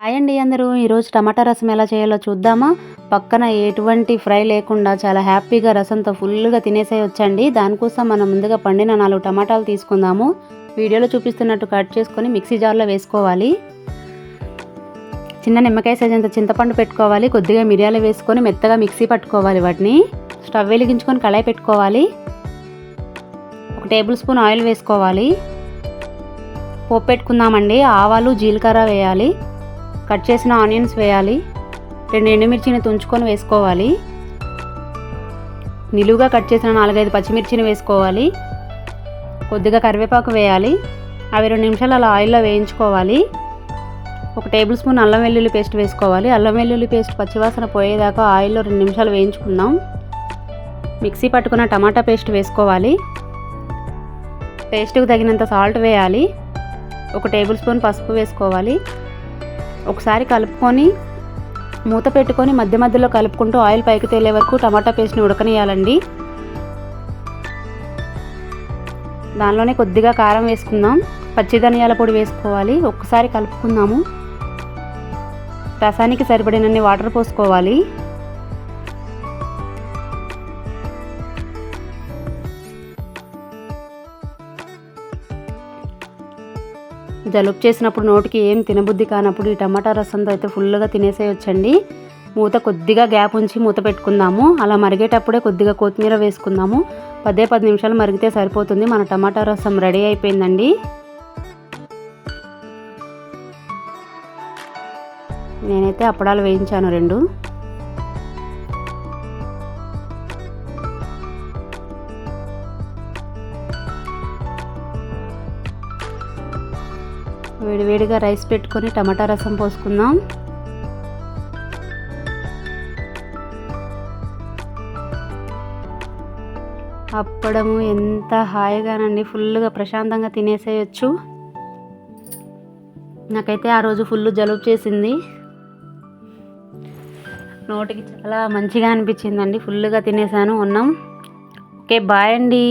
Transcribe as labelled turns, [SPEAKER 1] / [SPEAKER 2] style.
[SPEAKER 1] Hi అండి అందరూ. ఈరోజు టమాటా రసం ఎలా చేయాలో చూద్దామా. పక్కన ఎటువంటి ఫ్రై లేకుండా చాలా హ్యాపీగా రసంతో ఫుల్గా తినేసేయొచ్చండి. దానికోసం మనం ముందుగా పండిన 4 టమాటాలు తీసుకుందాము. వీడియోలో చూపిస్తున్నట్టు కట్ చేసుకొని మిక్సీ జార్లో వేసుకోవాలి. చిన్న నిమ్మకాయ సైజ్ అంత చింతపండు పెట్టుకోవాలి. కొద్దిగా మిరియాలు వేసుకొని మెత్తగా మిక్సీ పట్టుకోవాలి. వాటిని స్టవ్ వెలిగించుకొని కళాయి పెట్టుకోవాలి. 1 టేబుల్ స్పూన్ ఆయిల్ వేసుకోవాలి. పోపు పెట్టుకుందామండి. ఆవాలు జీలకర్ర వేయాలి. కట్ చేసిన ఆనియన్స్ వేయాలి. 2 ఎండుమిర్చిని తుంచుకొని వేసుకోవాలి. నిలువుగా కట్ చేసిన 4-5 పచ్చిమిర్చిని వేసుకోవాలి. కొద్దిగా కరివేపాకు వేయాలి. అవి 2 నిమిషాలు అలా ఆయిల్లో వేయించుకోవాలి. 1 టేబుల్ స్పూన్ అల్లం వెల్లుల్లి పేస్ట్ వేసుకోవాలి. అల్లం వెల్లుల్లి పేస్ట్ పచ్చివాసన పోయేదాకా ఆయిల్లో 2 నిమిషాలు వేయించుకుందాం. మిక్సీ పట్టుకున్న టమాటా పేస్ట్ వేసుకోవాలి. పేస్ట్కి తగినంత సాల్ట్ వేయాలి. 1 టేబుల్ స్పూన్ పసుపు వేసుకోవాలి. ఒకసారి కలుపుకొని మూత పెట్టుకొని మధ్య మధ్యలో కలుపుకుంటూ ఆయిల్ పైకి తేలే వరకు టమాటా పేస్ట్ని ఉడకనియాలండి. దానిలోనే కొద్దిగా కారం వేసుకుందాం. పచ్చి ధనియాల పొడి వేసుకోవాలి. ఒక్కసారి కలుపుకుందాము. రసానికి సరిపడినన్ని వాటర్ పోసుకోవాలి. జలుబు చేసినప్పుడు నోటికి ఏం తినబుద్ధి కానప్పుడు ఈ టమాటా రసంతో అయితే ఫుల్గా తినేసేయొచ్చండి. మూత కొద్దిగా గ్యాప్ ఉంచి మూత పెట్టుకుందాము. అలా మరిగేటప్పుడే కొద్దిగా కొత్తిమీర వేసుకుందాము. 10 నిమిషాలు మరిగితే సరిపోతుంది. మన టమాటా రసం రెడీ అయిపోయిందండి. నేనైతే అప్పడాలు వేయించాను 2. వేడివేడిగా రైస్ పెట్టుకొని టమాటా రసం పోసుకుందాం. అప్పడము ఎంత హాయిగానండి, ఫుల్గా ప్రశాంతంగా తినేసేయచ్చు. నాకైతే ఆ రోజు ఫుల్ జలుబు చేసింది. నోటికి చాలా మంచిగా అనిపించిందండి. ఫుల్గా తినేసాను. ఉన్నాం. ఓకే, బాయ్ అండి.